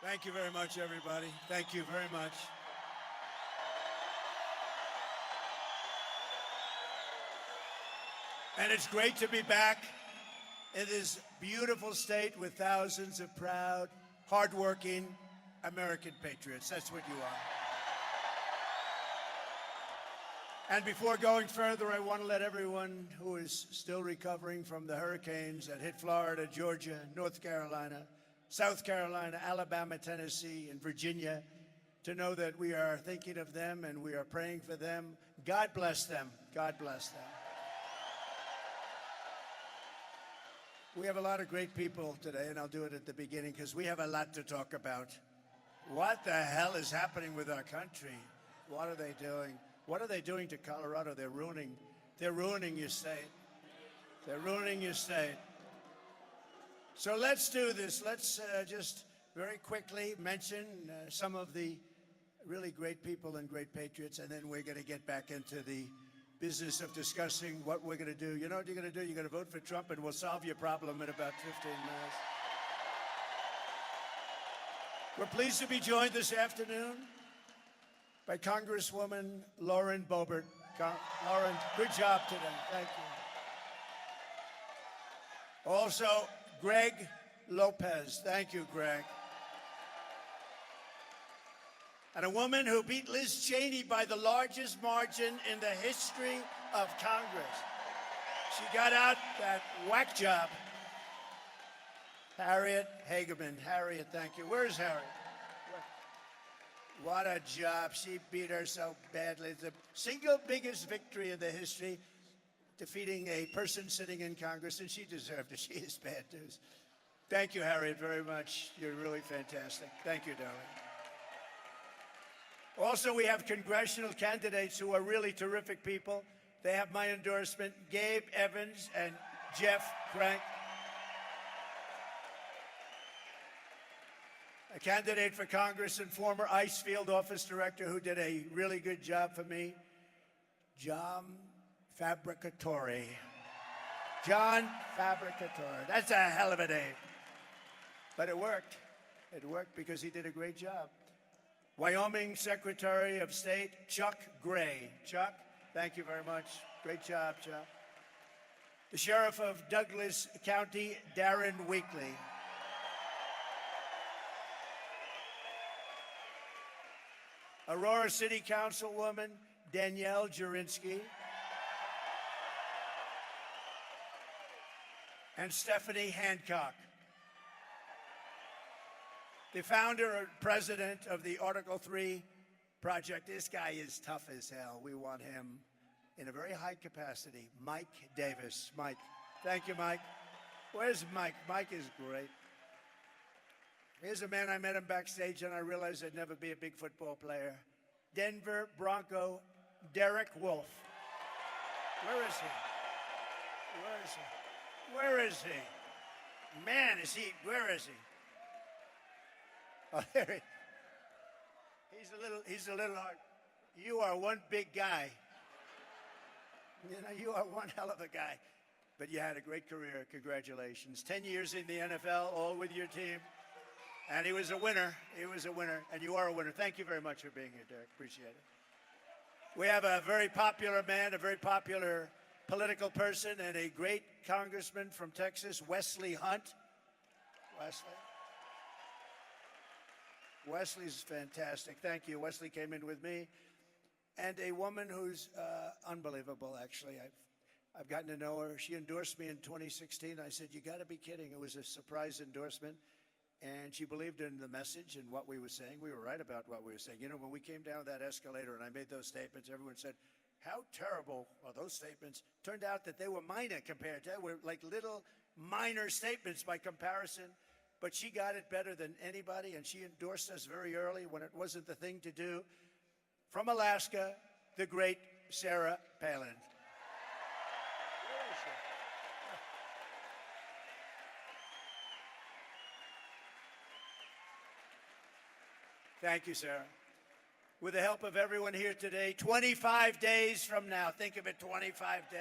Thank you very much, everybody. Thank you very much. And it's great to be back in this beautiful state with thousands of proud, hardworking American patriots. That's what you are. And before going further, I want to let everyone who is still recovering from the hurricanes that hit Florida, Georgia, North Carolina, South Carolina, Alabama, Tennessee, and Virginia to know that we are thinking of them and we are praying for them. God bless them. God bless them. We have a lot of great people today, and I'll do it at the beginning because we have a lot to talk about. What the hell is happening with our country? What are they doing? What are they doing to Colorado? They're ruining your state. They're ruining your state. So let's do this. Let's just very quickly mention some of the really great people and great patriots, and then we're going to get back into the business of discussing what we're going to do. You know what you're going to do? You're going to vote for Trump, and we'll solve your problem in about 15 minutes. We're pleased to be joined this afternoon by Congresswoman Lauren Boebert. Lauren, good job today. Thank you. Also, Greg Lopez. Thank you, Greg. And a woman who beat Liz Cheney by the largest margin in the history of Congress. She got out that whack job. Harriet Hageman. Harriet, thank you. Where's Harriet? What a job. She beat her so badly. It's the single biggest victory in the history, defeating a person sitting in Congress, and she deserved it. She is bad news. Thank you, Harriet, very much. You're really fantastic. Thank you, darling. Also, we have congressional candidates who are really terrific people. They have my endorsement, Gabe Evans and Jeff Crank. A candidate for Congress and former ICE field office director who did a really good job for me, John Fabricatore. John Fabricatore. That's a hell of a name. But it worked. It worked because he did a great job. Wyoming Secretary of State, Chuck Gray. Chuck, thank you very much. Great job, Chuck. The Sheriff of Douglas County, Darren Weekly. Aurora City Councilwoman, Danielle Jurinsky. And Stephanie Hancock. The founder and president of the Article 3 project. This guy is tough as hell. We want him in a very high capacity. Mike Davis. Mike. Thank you, Mike. Where's Mike? Mike is great. Here's a man, I met him backstage and I realized I'd never be a big football player. Denver Bronco, Derek Wolfe. Where is he? Where is he? Where is he? Man, where is he? Oh, there he. He's a little hard. You are one big guy. You know, you are one hell of a guy. But you had a great career. Congratulations. 10 years in the NFL, all with your team. And he was a winner. He was a winner. And you are a winner. Thank you very much for being here, Derek. Appreciate it. We have a very popular man, a very popular political person, and a great congressman from Texas, Wesley Hunt. Wesley's fantastic. Thank you. Wesley came in with me. And a woman who's unbelievable, actually. I've gotten to know her. She endorsed me in 2016. I said, you got to be kidding. It was a surprise endorsement. And she believed in the message and what we were saying. We were right about what we were saying. You know, when we came down that escalator and I made those statements, everyone said, how terrible are those statements? Turned out that they were minor compared to, were like little minor statements by comparison. But she got it better than anybody, and she endorsed us very early when it wasn't the thing to do. From Alaska, the great Sarah Palin. Where is she? Thank you, Sarah. With the help of everyone here today, 25 days from now, think of it, 25 days,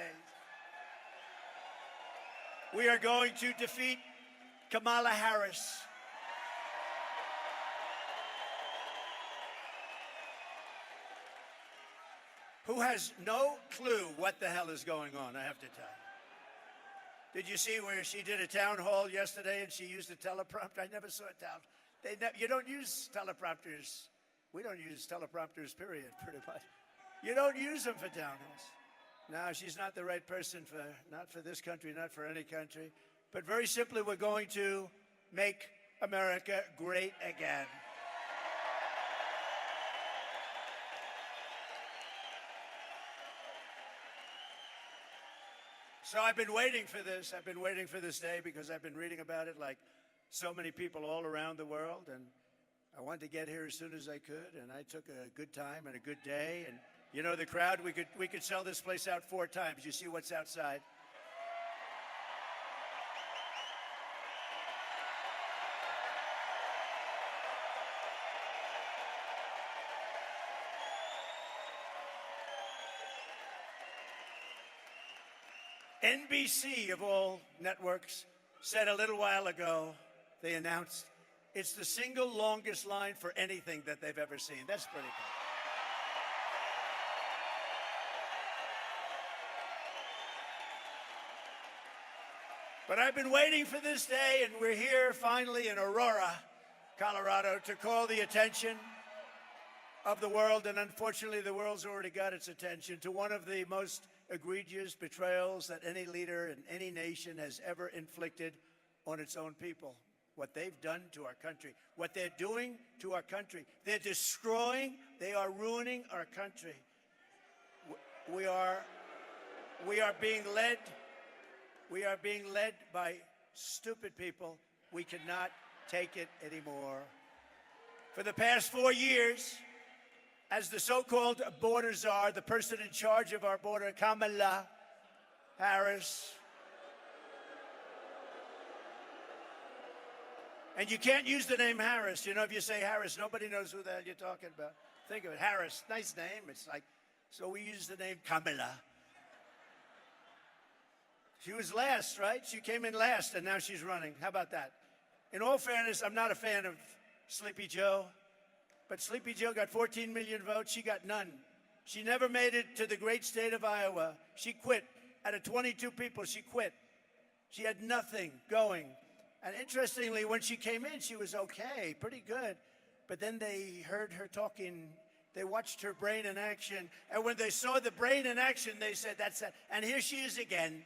we are going to defeat Kamala Harris. who has no clue what the hell is going on, I have to tell you. Did you see where she did a town hall yesterday and she used a teleprompter? I never saw a town. You don't use teleprompters. We don't use teleprompters, period, pretty much. You don't use them for town halls. No, she's not the right person not for this country, not for any country. But very simply, we're going to make America great again. So I've been waiting for this. I've been waiting for this day because I've been reading about it like so many people all around the world. And I wanted to get here as soon as I could. And I took a good time and a good day. And you know, the crowd, we could sell this place out 4 times. You see what's outside? NBC, of all networks, said a little while ago, they announced, it's the single longest line for anything that they've ever seen. That's pretty cool. But I've been waiting for this day, and we're here finally in Aurora, Colorado, to call the attention of the world, and unfortunately the world's already got its attention, to one of the most egregious betrayals that any leader in any nation has ever inflicted on its own people. What they've done to our country, what they're doing to our country. They're destroying, they are ruining our country. We are being led by stupid people. We cannot take it anymore. For the past 4 years, as the so-called border czar, the person in charge of our border, Kamala Harris. And you can't use the name Harris. You know, if you say Harris, nobody knows who the hell you're talking about. Think of it, Harris, nice name. It's like, so we use the name Kamala. She was last, right? She came in last, and now she's running. How about that? In all fairness, I'm not a fan of Sleepy Joe. But Sleepy Joe got 14 million votes. She got none. She never made it to the great state of Iowa. She quit. Out of 22 people, she quit. She had nothing going. And interestingly, when she came in, she was okay, pretty good. But then they heard her talking. They watched her brain in action. And when they saw the brain in action, they said, that's it. And here she is again.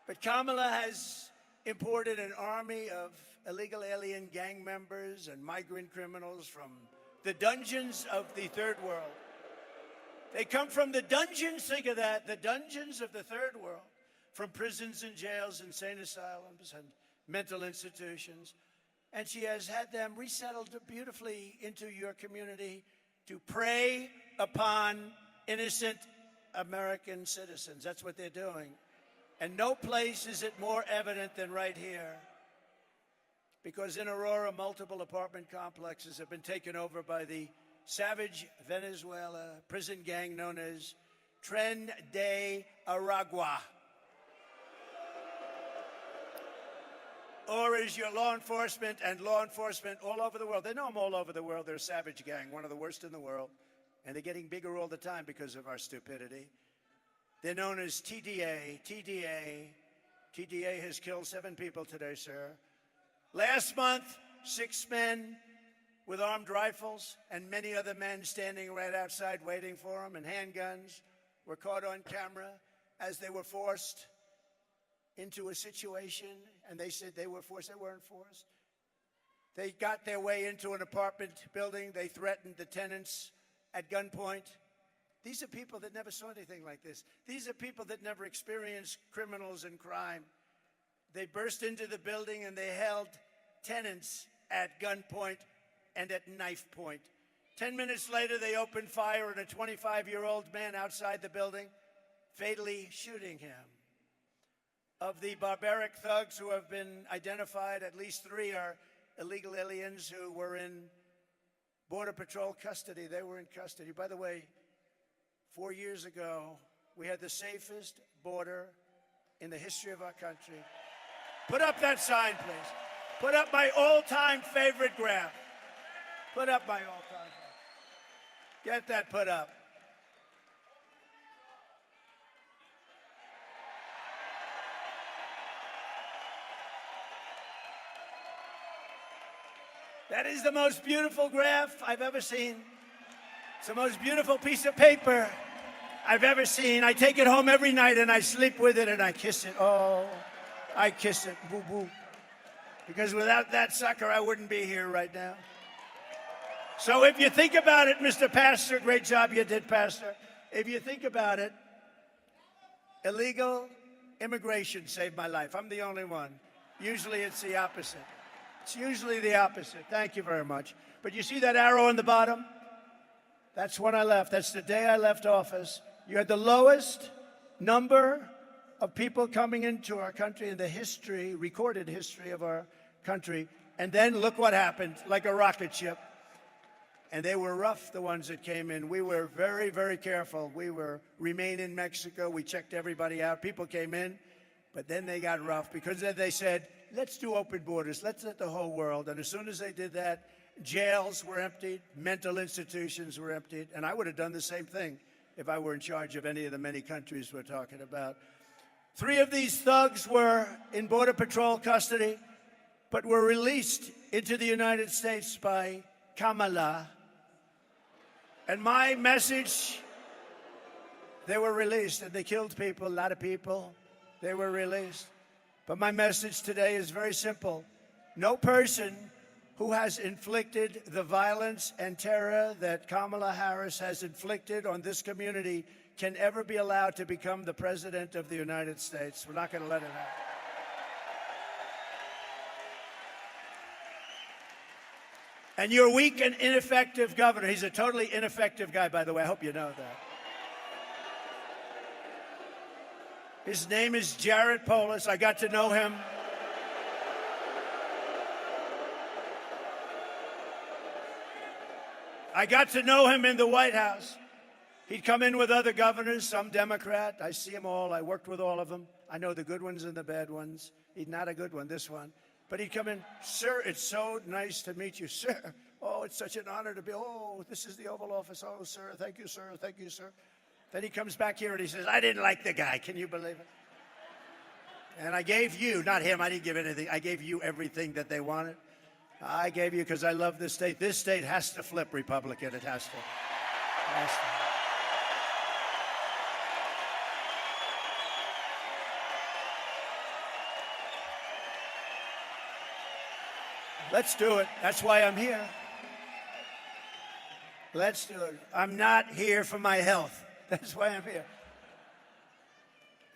But Kamala has imported an army of illegal alien gang members and migrant criminals from the dungeons of the third world. They come from the dungeons, think of that, the dungeons of the third world, from prisons and jails, insane asylums, and mental institutions. And she has had them resettled beautifully into your community to prey upon innocent American citizens. That's what they're doing. And no place is it more evident than right here. Because in Aurora, multiple apartment complexes have been taken over by the savage Venezuela prison gang known as Tren de Aragua. Or is your law enforcement all over the world. They know them all over the world. They're a savage gang, one of the worst in the world. And they're getting bigger all the time because of our stupidity. They're known as TDA. TDA has killed 7 people today, sir. Last month, 6 men with armed rifles and many other men standing right outside waiting for them and handguns were caught on camera as they were forced into a situation, and they said they were forced. They weren't forced. They got their way into an apartment building. They threatened the tenants at gunpoint. These are people that never saw anything like this. These are people that never experienced criminals and crime. They burst into the building and they held tenants at gunpoint and at knife point. 10 minutes later, they opened fire on a 25-year-old man outside the building, fatally shooting him. Of the barbaric thugs who have been identified, at least 3 are illegal aliens who were in Border Patrol custody. They were in custody. By the way, 4 years ago, we had the safest border in the history of our country. Put up that sign, please. Put up my all-time favorite graph. Put up my all-time favorite. Get that put up. That is the most beautiful graph I've ever seen. It's the most beautiful piece of paper I've ever seen. I take it home every night and I sleep with it and I kiss it. Oh, I kiss it. Boo, boo. Because without that sucker, I wouldn't be here right now. So if you think about it, Mr. Pastor, great job you did, Pastor. If you think about it, illegal immigration saved my life. I'm the only one. Usually it's the opposite. It's usually the opposite. Thank you very much. But you see that arrow on the bottom? That's when I left. That's the day I left office. You had the lowest number of people coming into our country in the history, recorded history of our country. And then look what happened, like a rocket ship. And they were rough, the ones that came in. We were very, very careful. We remained in Mexico. We checked everybody out. People came in, but then they got rough because then they said, let's do open borders. Let's let the whole world. And as soon as they did that, jails were emptied, mental institutions were emptied. And I would have done the same thing if I were in charge of any of the many countries we're talking about. 3 of these thugs were in Border Patrol custody, but were released into the United States by Kamala. And my message, they were released, and they killed people, a lot of people. They were released. But my message today is very simple. No person who has inflicted the violence and terror that Kamala Harris has inflicted on this community can ever be allowed to become the President of the United States. We're not going to let it happen. And your weak and ineffective governor, he's a totally ineffective guy, by the way. I hope you know that. His name is Jared Polis. I got to know him. I got to know him in the White House. He'd come in with other governors, some Democrat. I see them all. I worked with all of them. I know the good ones and the bad ones. He's not a good one, this one. But he'd come in, sir, it's so nice to meet you, sir. Oh, it's such an honor to be, oh, this is the Oval Office. Oh, sir, thank you, sir, thank you, sir. Then he comes back here and he says, I didn't like the guy. Can you believe it? And I gave you, not him, I didn't give anything. I gave you everything that they wanted. I gave you because I love this state. This state has to flip Republican. It has to. It has to. Let's do it. That's why I'm here. Let's do it. I'm not here for my health. That's why I'm here.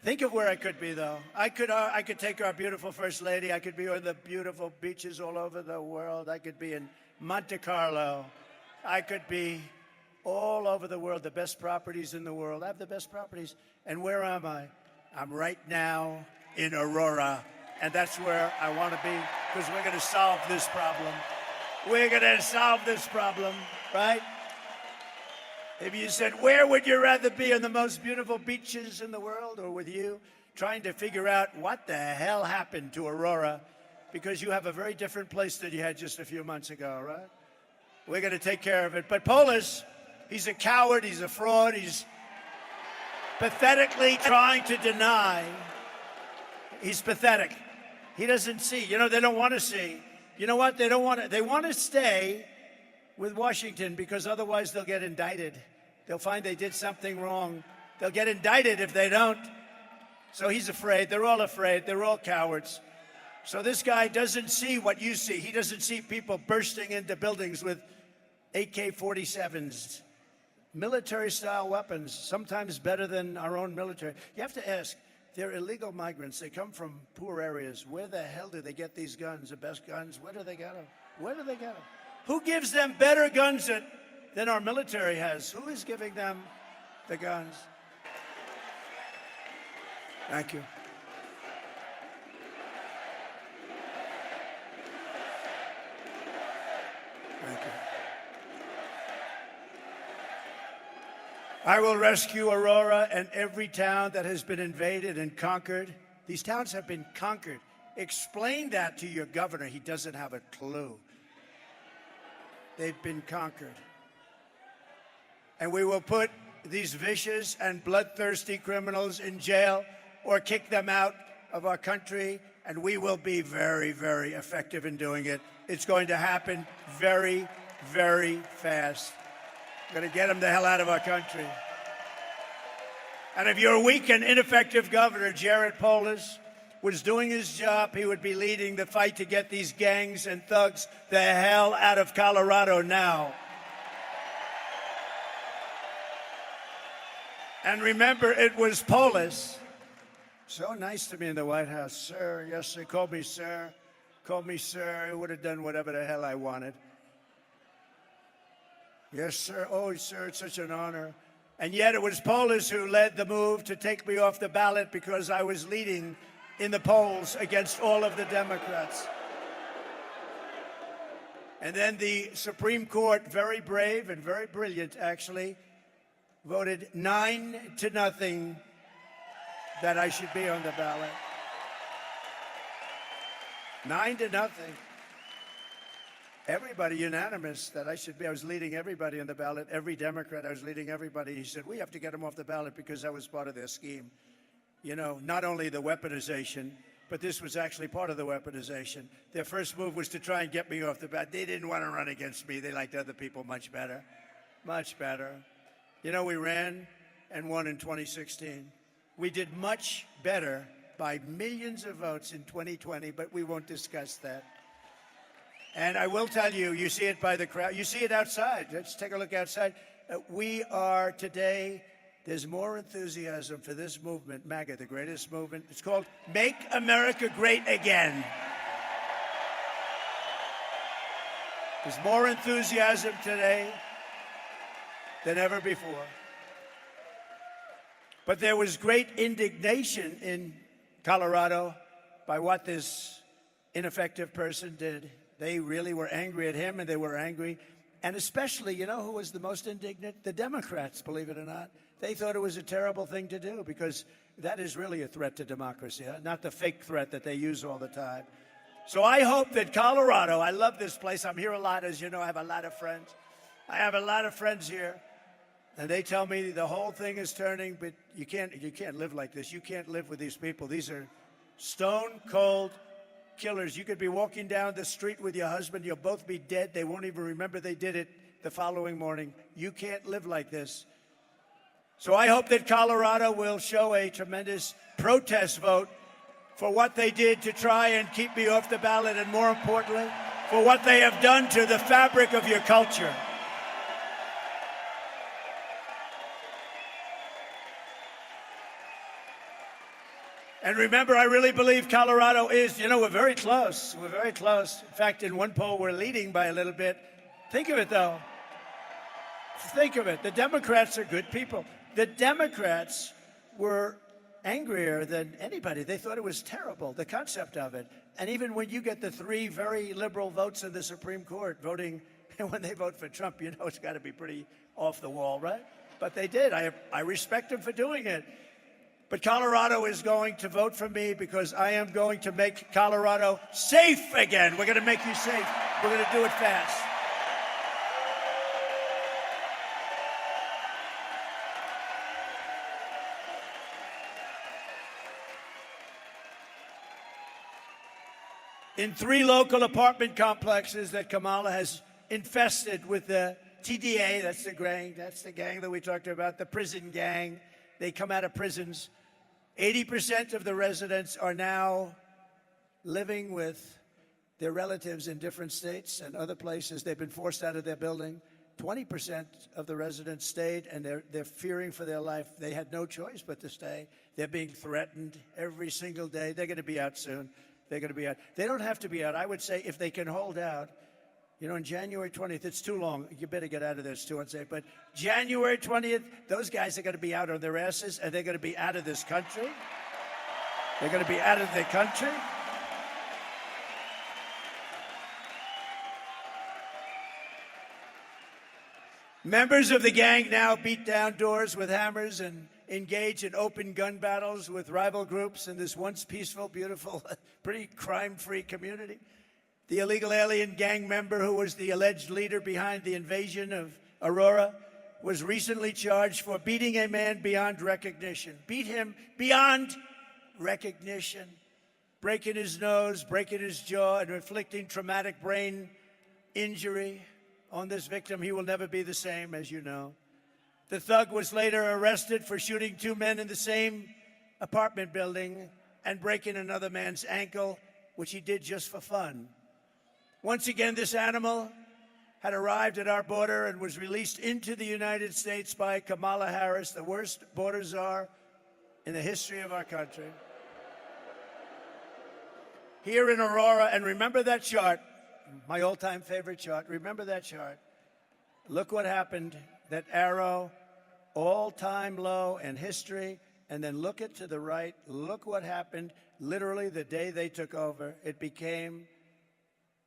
Think of where I could be, though. I could take our beautiful First Lady. I could be on the beautiful beaches all over the world. I could be in Monte Carlo. I could be all over the world, the best properties in the world. I have the best properties. And where am I? I'm right now in Aurora. And that's where I want to be, because we're going to solve this problem. We're going to solve this problem, right? If you said, where would you rather be, on the most beautiful beaches in the world or with you, trying to figure out what the hell happened to Aurora, because you have a very different place than you had just a few months ago, right? We're going to take care of it. But Polis, he's a coward, he's a fraud, he's pathetically trying to deny. He's pathetic. He doesn't see. You know, they don't want to see. You know what? They don't want to. They want to stay with Washington because otherwise they'll get indicted. They'll find they did something wrong. They'll get indicted if they don't. So he's afraid. They're all afraid. They're all cowards. So this guy doesn't see what you see. He doesn't see people bursting into buildings with AK-47s, military-style weapons, sometimes better than our own military. You have to ask, they're illegal migrants. They come from poor areas. Where the hell do they get these guns, the best guns? Where do they get them? Where do they get them? Who gives them better guns than our military has? Who is giving them the guns? Thank you. Thank you. I will rescue Aurora and every town that has been invaded and conquered. These towns have been conquered. Explain that to your governor. He doesn't have a clue. They've been conquered. And we will put these vicious and bloodthirsty criminals in jail or kick them out of our country and we will be very, very effective in doing it. It's going to happen very, very fast. We're going to get them the hell out of our country. And if you're a weak and ineffective governor, Jared Polis was doing his job, he would be leading the fight to get these gangs and thugs the hell out of Colorado now. And remember, it was Polis. So nice to me in the White House. Sir, yes, sir. Called me sir. Called me sir. I would have done whatever the hell I wanted. Yes, sir. Oh, sir, it's such an honor. And yet it was Polis who led the move to take me off the ballot because I was leading in the polls against all of the Democrats. And then the Supreme Court, very brave and very brilliant, actually, voted 9-0 that I should be on the ballot. 9-0. Everybody unanimous that I should be. I was leading everybody on the ballot. Every Democrat, I was leading everybody. He said, we have to get him off the ballot because that was part of their scheme. You know, not only the weaponization, but this was actually part of the weaponization. Their first move was to try and get me off the ballot. They didn't want to run against me. They liked other people much better. Much better. You know, we ran and won in 2016. We did much better by millions of votes in 2020, but we won't discuss that. And I will tell you, you see it by the crowd. You see it outside. Let's take a look outside. We are today, there's more enthusiasm for this movement, MAGA, the greatest movement. It's called Make America Great Again. There's more enthusiasm today than ever before. But there was great indignation in Colorado by what this ineffective person did. They really were angry at him, and they were angry. And especially, you know who was the most indignant? The Democrats, believe it or not. They thought it was a terrible thing to do because that is really a threat to democracy, not the fake threat that they use all the time. So I hope that Colorado, I love this place. I'm here a lot, as you know, I have a lot of friends. I have a lot of friends here. And they tell me the whole thing is turning, but you can't live like this. You can't live with these people. These are stone cold killers. You could be walking down the street with your husband. You'll both be dead. They won't even remember they did it the following morning. You can't live like this. So I hope that Colorado will show a tremendous protest vote for what they did to try and keep me off the ballot, and more importantly, for what they have done to the fabric of your culture. And remember, I really believe Colorado is, you know, we're very close. We're very close. In fact, in one poll, we're leading by a little bit. Think of it, though. Think of it. The Democrats are good people. The Democrats were angrier than anybody. They thought it was terrible, the concept of it. And even when you get the 3 very liberal votes in the Supreme Court voting, when they vote for Trump, you know it's got to be pretty off the wall, right? But they did. I respect them for doing it. But Colorado is going to vote for me because I am going to make Colorado safe again. We're going to make you safe. We're going to do it fast. In 3 local apartment complexes that Kamala has infested with the TDA, that's the gang that we talked about, the prison gang. They come out of prisons. 80% of the residents are now living with their relatives in different states and other places. They've been forced out of their building. 20% of the residents stayed, and they're fearing for their life. They had no choice but to stay. They're being threatened every single day. They're going to be out soon. They're going to be out. They don't have to be out. I would say if they can hold out, you know, on January 20th, it's too long. You better get out of this, too, unsafe. But January 20th, those guys are going to be out on their asses, and they're going to be out of this country. They're going to be out of the country. Members of the gang now beat down doors with hammers and engage in open gun battles with rival groups in this once peaceful, beautiful, pretty crime-free community. The illegal alien gang member who was the alleged leader behind the invasion of Aurora was recently charged for beating a man beyond recognition. Beat him beyond recognition. breaking his nose, breaking his jaw, and inflicting traumatic brain injury on this victim. He will never be the same, as you know. The thug was later arrested for shooting 2 men in the same apartment building and breaking another man's ankle, which he did just for fun. Once again, this animal had arrived at our border and was released into the United States by Kamala Harris, the worst border czar in the history of our country. Here in Aurora, and remember that chart, my all-time favorite chart, remember that chart. Look what happened, that arrow, all-time low in history, and then look it to the right, look what happened literally the day they took over. It became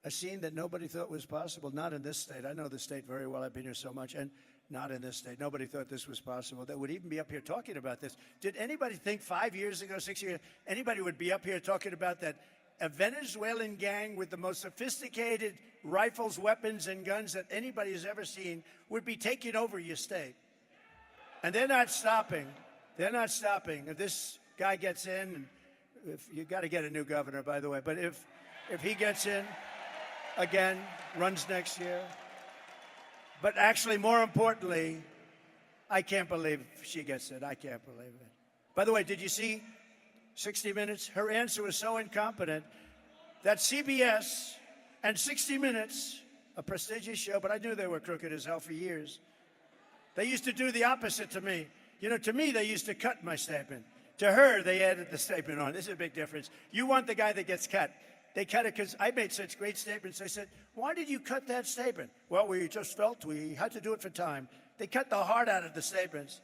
a scene that nobody thought was possible, not in this state. I know the state very well, I've been here so much, and not in this state. Nobody thought this was possible, that would even be up here talking about this. Did anybody think 5 years ago, 6 years, anybody would be up here talking about that a Venezuelan gang with the most sophisticated rifles, weapons, and guns that anybody has ever seen would be taking over your state? And they're not stopping. They're not stopping. If this guy gets in, if you got to get a new governor, by the way, but if he gets in, again, runs next year. But actually, more importantly, I can't believe she gets it. I can't believe it. By the way, did you see 60 Minutes? Her answer was so incompetent that CBS and 60 Minutes, a prestigious show, but I knew they were crooked as hell for years. They used to do the opposite to me. You know, to me, they used to cut my statement. To her, they added the statement on. This is a big difference. You want the guy that gets cut. They cut it because I made such great statements. They said, why did you cut that statement? Well, we just felt we had to do it for time. They cut the heart out of the statements.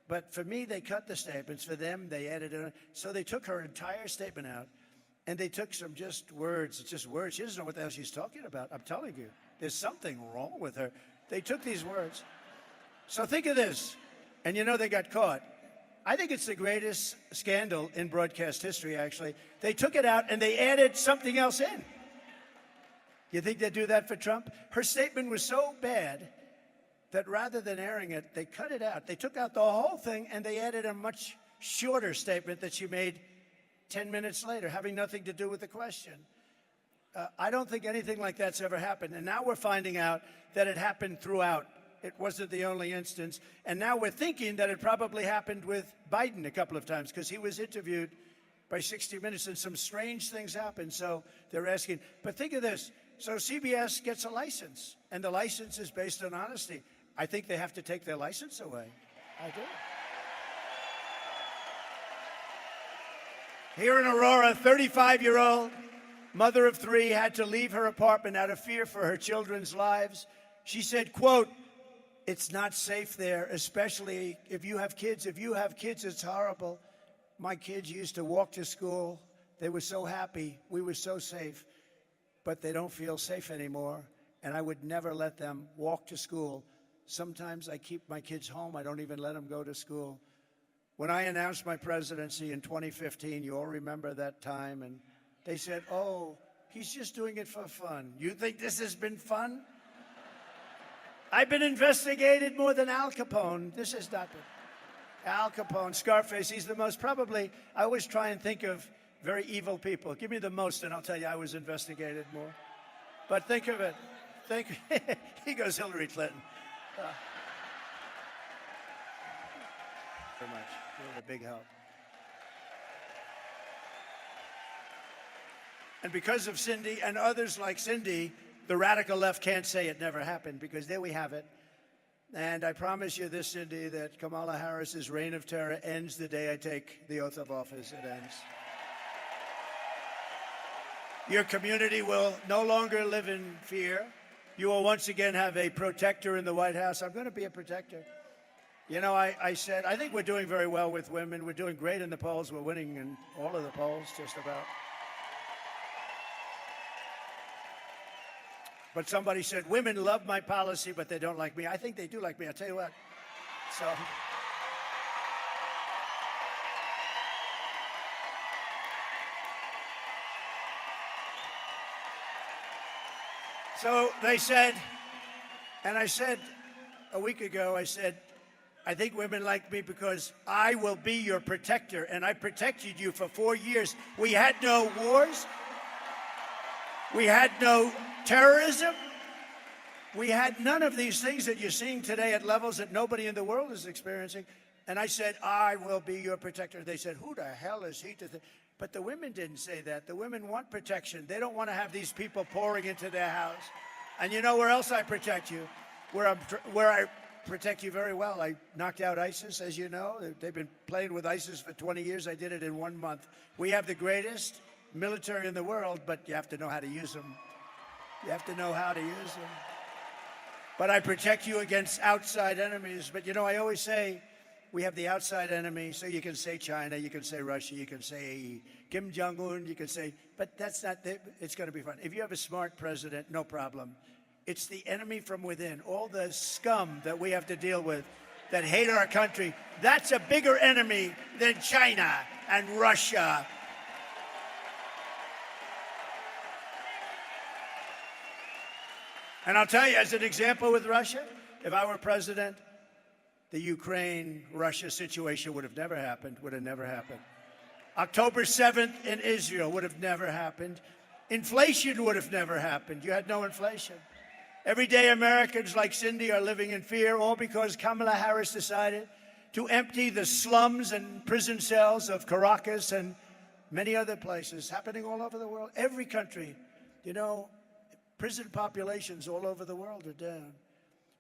But for me, they cut the statements. For them, they added it on. So they took her entire statement out, and they took some just words. It's just words. She doesn't know what the hell she's talking about. I'm telling you, there's something wrong with her. They took these words. So think of this. And you know they got caught. I think it's the greatest scandal in broadcast history, actually. They took it out and they added something else in. You think they'd do that for Trump? Her statement was so bad that rather than airing it, they cut it out. They took out the whole thing and they added a much shorter statement that she made 10 minutes later, having nothing to do with the question. I don't think anything like that's ever happened. And now we're finding out that it happened throughout. It wasn't the only instance. And now we're thinking that it probably happened with Biden a couple of times because he was interviewed by 60 Minutes and some strange things happened. So they're asking. But think of this. So CBS gets a license, and the license is based on honesty. I think they have to take their license away. I do. Here in Aurora, 35-year-old mother of 3 had to leave her apartment out of fear for her children's lives. She said, quote, "It's not safe there, especially if you have kids. If you have kids, it's horrible. My kids used to walk to school. They were so happy. We were so safe. But they don't feel safe anymore. And I would never let them walk to school. Sometimes I keep my kids home. I don't even let them go to school." When I announced my presidency in 2015, you all remember that time, and they said, "Oh, he's just doing it for fun." You think this has been fun? I've been investigated more than Al Capone. This has not been. Al Capone, Scarface, he's the most probably, I always try and think of very evil people. Give me the most and I'll tell you I was investigated more. But think of it. He goes Hillary Clinton. Very much. You're a big help. And because of Cindy and others like Cindy, the radical left can't say it never happened, because there we have it. And I promise you this, Cindy, that Kamala Harris's reign of terror ends the day I take the oath of office. It ends. Your community will no longer live in fear. You will once again have a protector in the White House. I'm going to be a protector. You know, I said, I think we're doing very well with women. We're doing great in the polls. We're winning in all of the polls, just about. But somebody said, women love my policy, but they don't like me. I think they do like me. I'll tell you what. So they said, and I said a week ago, I said, I think women like me because I will be your protector, and I protected you for 4 years. We had no wars. We had no terrorism. We had none of these things that you're seeing today at levels that nobody in the world is experiencing. And I said, I will be your protector. They said, who the hell is he to think? But the women didn't say that. The women want protection. They don't want to have these people pouring into their house. And you know where else I protect you? Where I protect you very well. I knocked out ISIS, as you know. They've been playing with ISIS for 20 years. I did it in 1 month. We have the greatest military in the world, but you have to know how to use them. You have to know how to use them. But I protect you against outside enemies. But, you know, I always say we have the outside enemy. So you can say China, you can say Russia, you can say Kim Jong-un, you can say, but that's not, it's going to be fun. If you have a smart president, no problem. It's the enemy from within, all the scum that we have to deal with that hate our country. That's a bigger enemy than China and Russia. And I'll tell you, as an example with Russia, if I were president, the Ukraine-Russia situation would have never happened, October 7th in Israel would have never happened. Inflation would have never happened. You had no inflation. Everyday Americans like Cindy are living in fear, all because Kamala Harris decided to empty the slums and prison cells of Caracas and many other places, happening all over the world. Every country, you know, prison populations all over the world are down.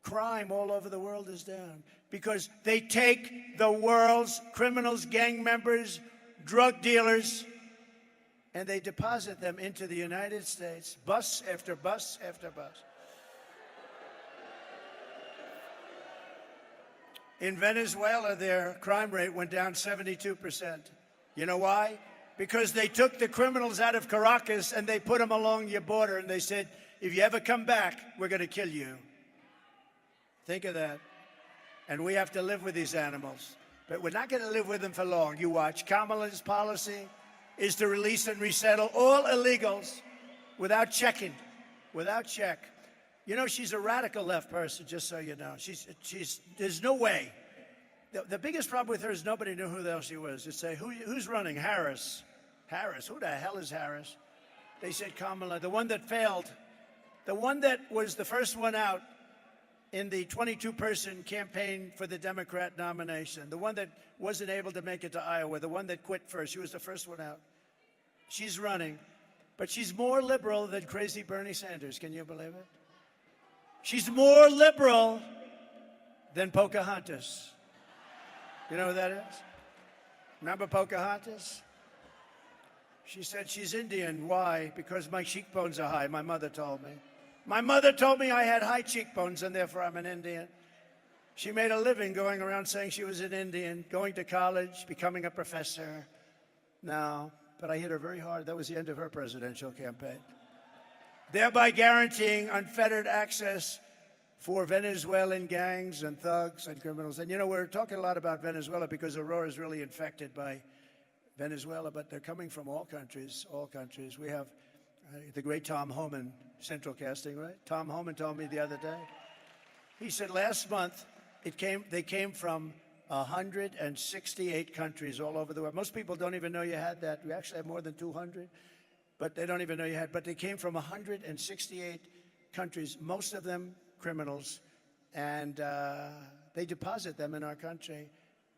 Crime all over the world is down because they take the world's criminals, gang members, drug dealers, and they deposit them into the United States, bus after bus after bus. In Venezuela, their crime rate went down 72%. You know why? Because they took the criminals out of Caracas and they put them along your border and they said, if you ever come back, we're going to kill you. Think of that. And we have to live with these animals. But we're not going to live with them for long. You watch. Kamala's policy is to release and resettle all illegals without checking, without check. You know, she's a radical left person, just so you know. There's no way. The biggest problem with her is nobody knew who the hell she was. They say, who's running? Harris. Harris. Who the hell is Harris? They said Kamala, the one that failed. The one that was the first one out in the 22-person campaign for the Democrat nomination. The one that wasn't able to make it to Iowa. The one that quit first. She was the first one out. She's running. But she's more liberal than crazy Bernie Sanders. Can you believe it? She's more liberal than Pocahontas. You know who that is? Remember Pocahontas? She said she's Indian. Why? Because my cheekbones are high, my mother told me. My mother told me I had high cheekbones and therefore I'm an Indian. She made a living going around saying she was an Indian, going to college, becoming a professor. No, but I hit her very hard. That was the end of her presidential campaign. Thereby guaranteeing unfettered access for Venezuelan gangs and thugs and criminals. And, you know, we're talking a lot about Venezuela because Aurora is really infected by Venezuela, but they're coming from all countries, all countries. We have the great Tom Homan, Central Casting, right? Tom Homan told me the other day. He said last month they came from 168 countries all over the world. Most people don't even know you had that. We actually have more than 200. But they don't even know you had. But they came from 168 countries, most of them criminals, and they deposit them in our country,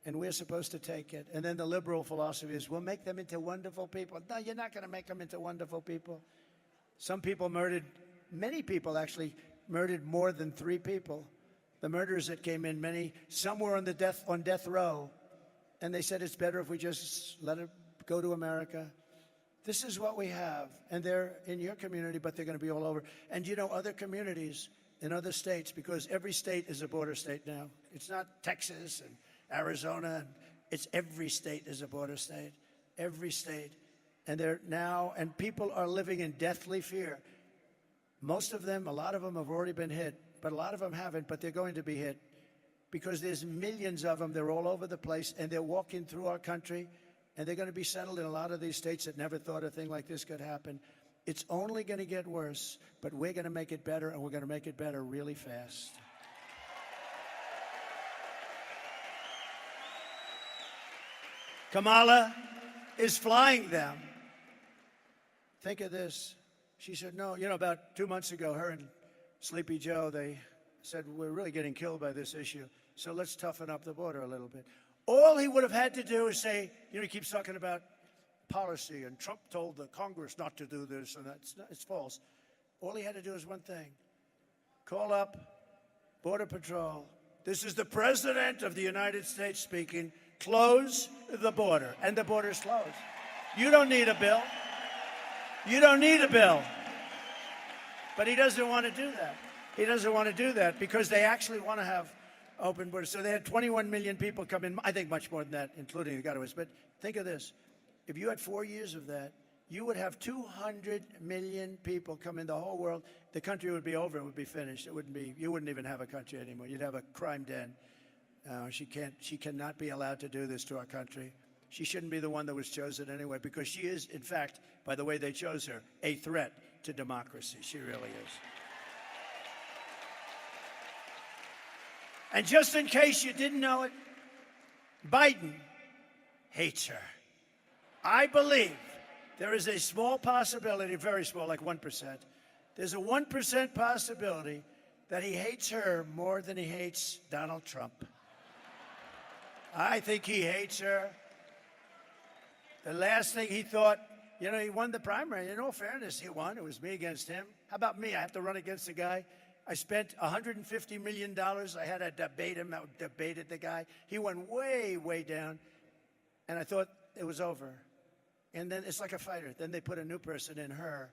and we're supposed to take it. And then the liberal philosophy is, we'll make them into wonderful people. No, you're not going to make them into wonderful people. Some people murdered, many people actually murdered more than 3 people. The murderers that came in, some were on death row, and they said it's better if we just let it go to America. This is what we have, and they're in your community, but they're going to be all over. And you know, other communities in other states, because every state is a border state now. It's not Texas and Arizona. It's every state is a border state, every state. And and people are living in deathly fear. Most of them, a lot of them have already been hit, but a lot of them haven't, but they're going to be hit because there's millions of them. They're all over the place, and they're walking through our country. And they're going to be settled in a lot of these states that never thought a thing like this could happen. It's only going to get worse, but we're going to make it better, and we're going to make it better really fast. Kamala is flying them. Think of this. She said, no, about 2 months ago, her and Sleepy Joe, they said, we're really getting killed by this issue, so let's toughen up the border a little bit. All he would have had to do is say, he keeps talking about policy, and Trump told the Congress not to do this, and it's false. All he had to do is one thing. Call up Border Patrol. This is the President of the United States speaking. Close the border. And the border's closed. You don't need a bill. You don't need a bill. But he doesn't want to do that. He doesn't want to do that because they actually want to have open borders. So they had 21 million people come in. I think much more than that, including the Gotaways. But think of this. If you had 4 years of that, you would have 200 million people come in the whole world. The country would be over. It would be finished. It wouldn't be. You wouldn't even have a country anymore. You'd have a crime den. She cannot be allowed to do this to our country. She shouldn't be the one that was chosen anyway, because she is, in fact, by the way they chose her, a threat to democracy. She really is. And just in case you didn't know it, Biden hates her. I believe there is a small possibility, very small, like 1%. There's a 1% possibility that he hates her more than he hates Donald Trump. I think he hates her. The last thing he thought, he won the primary. In all fairness, he won. It was me against him. How about me? I have to run against a guy. I spent $150 million. I had to debate him. I debated the guy. He went way, way down. And I thought it was over. And then it's like a fighter. Then they put a new person in her.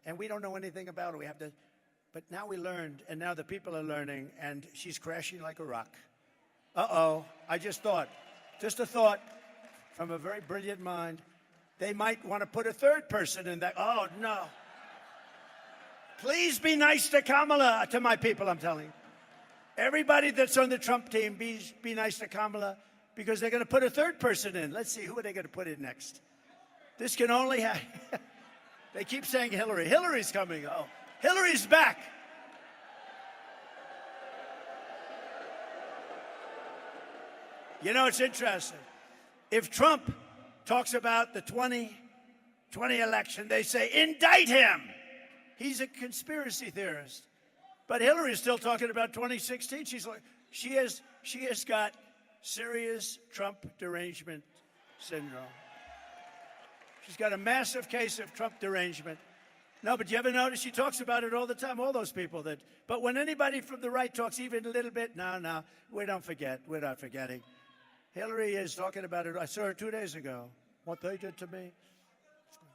And we don't know anything about it. But now we learned, and now the people are learning, and she's crashing like a rock. Uh-oh. I just a thought from a very brilliant mind. They might want to put a third person in that. Oh, no. Please be nice to Kamala, to my people, I'm telling you. Everybody that's on the Trump team, be nice to Kamala, because they're going to put a third person in. Let's see, who are they going to put in next? This can only happen. They keep saying Hillary. Hillary's coming. Oh, Hillary's back. It's interesting. If Trump talks about the 2020 election, they say, indict him. He's a conspiracy theorist. But Hillary's still talking about 2016. She has got serious Trump derangement syndrome. She's got a massive case of Trump derangement. No, but you ever notice she talks about it all the time, all those people that. But when anybody from the right talks even a little bit, no, we don't forget. We're not forgetting. Hillary is talking about it. I saw her 2 days ago. What they did to me.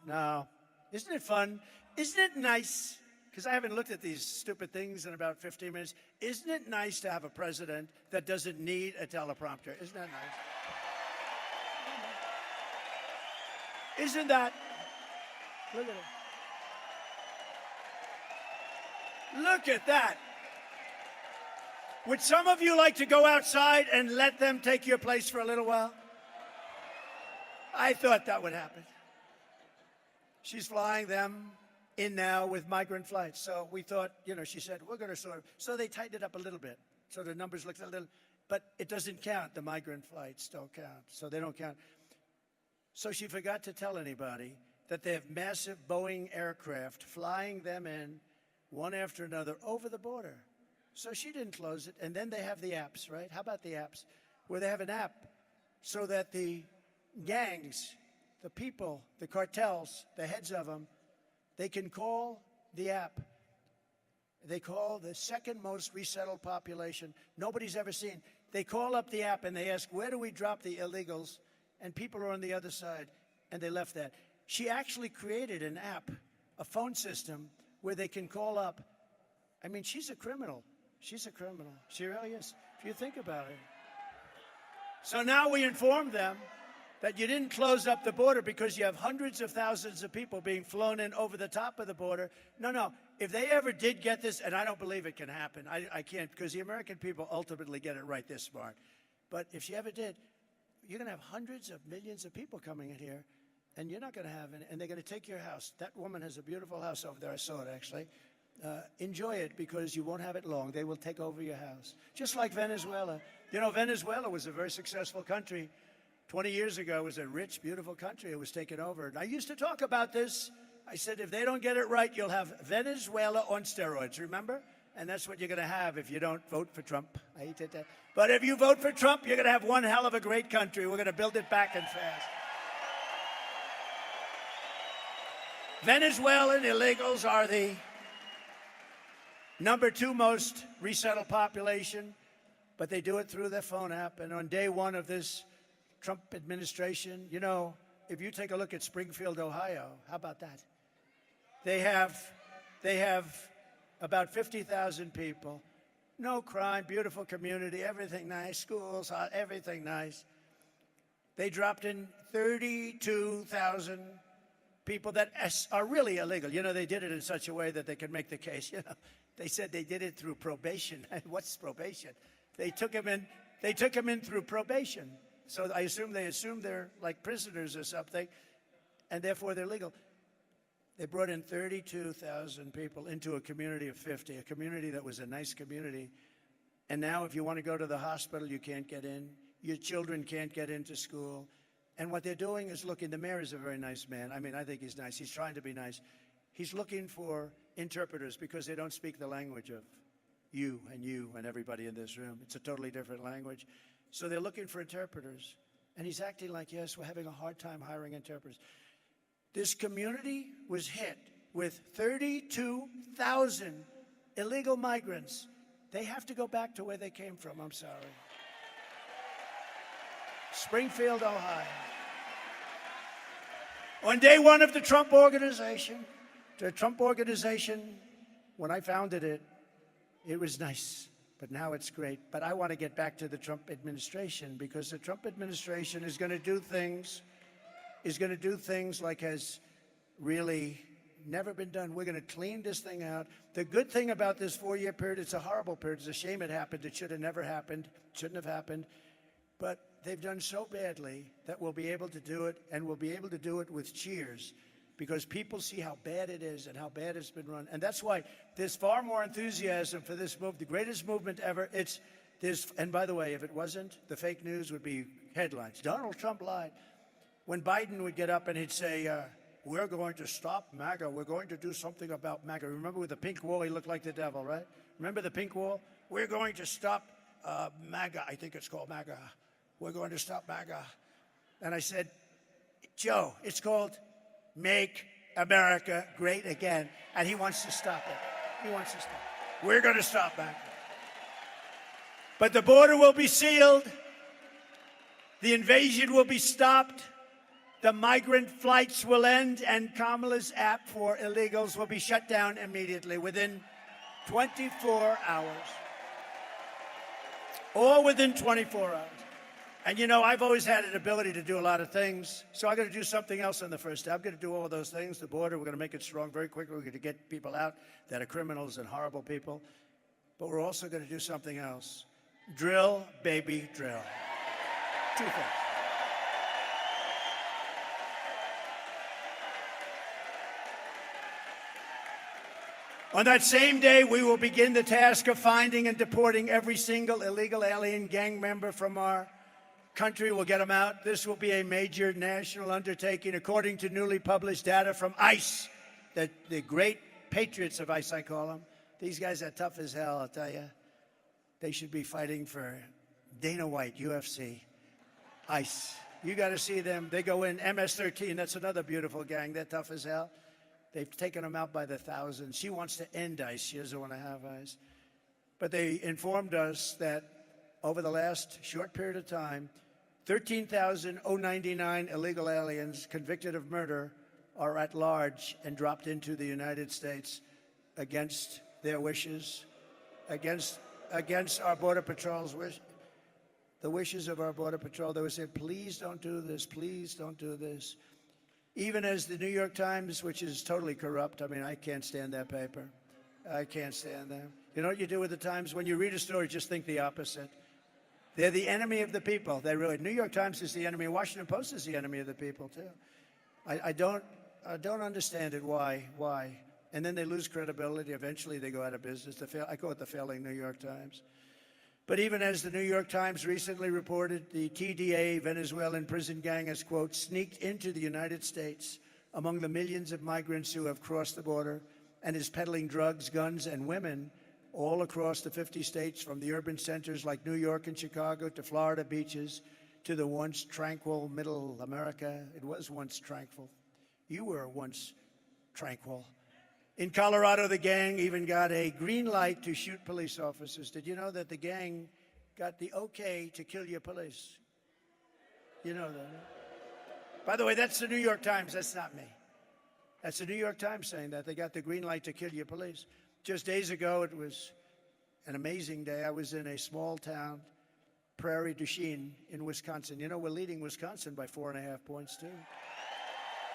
No. Isn't it fun? Isn't it nice? Because I haven't looked at these stupid things in about 15 minutes. Isn't it nice to have a president that doesn't need a teleprompter? Isn't that nice? Isn't that? Look at it. Look at that. Would some of you like to go outside and let them take your place for a little while? I thought that would happen. She's flying them in now with migrant flights. So we thought, she said, we're going to sort of. So they tightened it up a little bit. So the numbers looked a little, but it doesn't count. The migrant flights don't count. So they don't count. So she forgot to tell anybody that they have massive Boeing aircraft flying them in one after another over the border. So she didn't close it. And then they have the apps, right? How about the apps? Where they have an app so that the gangs, the people, the cartels, the heads of them, they can call the app. They call the second most resettled population nobody's ever seen. They call up the app and they ask, where do we drop the illegals? And people are on the other side. And they left that. She actually created an app, a phone system, where they can call up. I mean, she's a criminal. She's a criminal. She really is, if you think about it. So now we informed them that you didn't close up the border because you have hundreds of thousands of people being flown in over the top of the border. No. If they ever did get this, and I don't believe it can happen. I can't, because the American people ultimately get it right, this smart. But if she ever did, you're going to have hundreds of millions of people coming in here, and you're not going to have any, and they're going to take your house. That woman has a beautiful house over there. I saw it, actually. Enjoy it, because you won't have it long. They will take over your house. Just like Venezuela. Venezuela was a very successful country 20 years ago, it was a rich, beautiful country. It was taken over. And I used to talk about this. I said, if they don't get it right, you'll have Venezuela on steroids, remember? And that's what you're going to have if you don't vote for Trump. I hate that. But if you vote for Trump, you're going to have one hell of a great country. We're going to build it back and fast. Venezuelan illegals are the number 2 most resettled population, but they do it through their phone app. And on day 1 of this Trump administration, you know, if you take a look at Springfield, Ohio, how about that? They have about 50,000 people. No crime, beautiful community, everything nice, schools, everything nice. They dropped in 32,000 people that are really illegal. You know, they did it in such a way that they could make the case. You know, they said they did it through probation. What's probation? They took them in through probation. So I assume they're like prisoners or something, and therefore they're legal. They brought in 32,000 people into a community of 50, a community that was a nice community. And now if you want to go to the hospital, you can't get in. Your children can't get into school. And what they're doing is looking, the mayor is a very nice man. I mean, I think he's nice. He's trying to be nice. He's looking for interpreters because they don't speak the language of you and everybody in this room. It's a totally different language. So they're looking for interpreters. And he's acting like, yes, we're having a hard time hiring interpreters. This community was hit with 32,000 illegal migrants. They have to go back to where they came from. I'm sorry. Springfield, Ohio. On day 1 of the Trump Organization, when I founded it, it was nice, but now it's great. But I want to get back to the Trump administration because the Trump administration is going to do things like has really never been done. We're going to clean this thing out. The good thing about this 4-year period, it's a horrible period. It's a shame it happened. It should have never happened. It shouldn't have happened. But they've done so badly that we'll be able to do it, and we'll be able to do it with cheers because people see how bad it is and how bad it's been run. And that's why there's far more enthusiasm for this move, the greatest movement ever. And by the way, if it wasn't, the fake news would be headlines. Donald Trump lied. When Biden would get up and he'd say, we're going to stop MAGA. We're going to do something about MAGA. Remember with the pink wall, he looked like the devil, right? Remember the pink wall? We're going to stop MAGA. I think it's called MAGA. We're going to stop MAGA. And I said, Joe, it's called Make America Great Again. And he wants to stop it. He wants to stop it. We're going to stop MAGA. But the border will be sealed. The invasion will be stopped. The migrant flights will end, and Kamala's app for illegals will be shut down immediately within 24 hours. All within 24 hours. And you know, I've always had an ability to do a lot of things, so I'm going to do something else on the first step. I'm going to do all those things. The border, we're going to make it strong very quickly. We're going to get people out that are criminals and horrible people. But we're also going to do something else. Drill, baby, drill. 2 things. On that same day, we will begin the task of finding and deporting every single illegal alien gang member from our country. We'll get them out. This will be a major national undertaking, according to newly published data from ICE, the great patriots of ICE, I call them. These guys are tough as hell, I'll tell you. They should be fighting for Dana White, UFC, ICE. You got to see them. They go in. MS-13, that's another beautiful gang. They're tough as hell. They've taken them out by the thousands. She wants to end ICE. She doesn't want to have ICE. But they informed us that over the last short period of time, 13,099 illegal aliens convicted of murder are at large and dropped into the United States against their wishes, against our Border Patrol's wish, the wishes of our Border Patrol. They would say, please don't do this, please don't do this. Even as the New York Times, which is totally corrupt. I mean, I can't stand that paper. I can't stand them. You know what you do with the Times? When you read a story, just think the opposite. They're the enemy of the people. They really. New York Times is the enemy. Washington Post is the enemy of the people too. I don't understand it. Why? And then they lose credibility. Eventually, they go out of business. I call it the failing New York Times. But even as the New York Times recently reported, the TDA Venezuelan prison gang has, quote, sneaked into the United States among the millions of migrants who have crossed the border and is peddling drugs, guns, and women all across the 50 states, from the urban centers like New York and Chicago to Florida beaches to the once tranquil middle America. It was once tranquil. You were once tranquil. In Colorado, the gang even got a green light to shoot police officers. Did you know that the gang got the okay to kill your police? You know that, right? By the way, that's the New York Times. That's not me. That's the New York Times saying that. They got the green light to kill your police. Just days ago, it was an amazing day. I was in a small town, Prairie du Chien in Wisconsin. You know, we're leading Wisconsin by 4.5 points, too.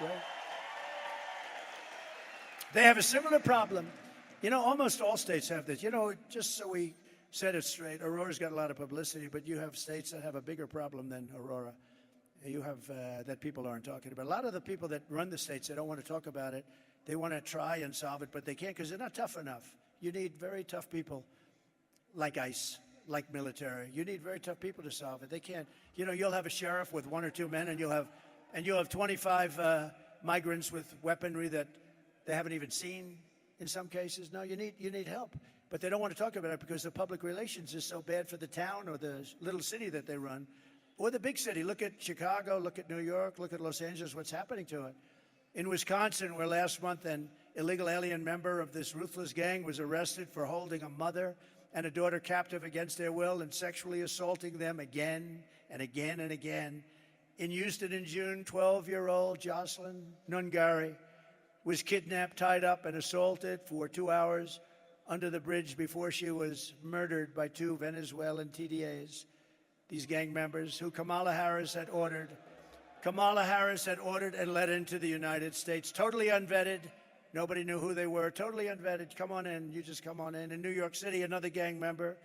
Right? They have a similar problem. You know, almost all states have this. You know, just so we set it straight, Aurora's got a lot of publicity, but you have states that have a bigger problem than Aurora. You have that people aren't talking about. A lot of the people that run the states, they don't want to talk about it. They want to try and solve it, but they can't because they're not tough enough. You need very tough people like ICE, like military. You need very tough people to solve it. They can't. You know, you'll have a sheriff with 1 or 2 men, and you'll have 25 migrants with weaponry that they haven't even seen in some cases. No, you need help. But they don't want to talk about it because the public relations is so bad for the town or the little city that they run, or the big city. Look at Chicago, look at New York, look at Los Angeles, what's happening to it. In Wisconsin, where last month an illegal alien member of this ruthless gang was arrested for holding a mother and a daughter captive against their will and sexually assaulting them again and again and again. In Houston in June, 12-year-old Jocelyn Nungari was kidnapped, tied up, and assaulted for 2 hours under the bridge before she was murdered by 2 Venezuelan TDAs, these gang members who Kamala Harris had ordered and let into the United States. Totally unvetted. Nobody knew who they were. Totally unvetted. Come on in. You just come on in. In New York City, another gang member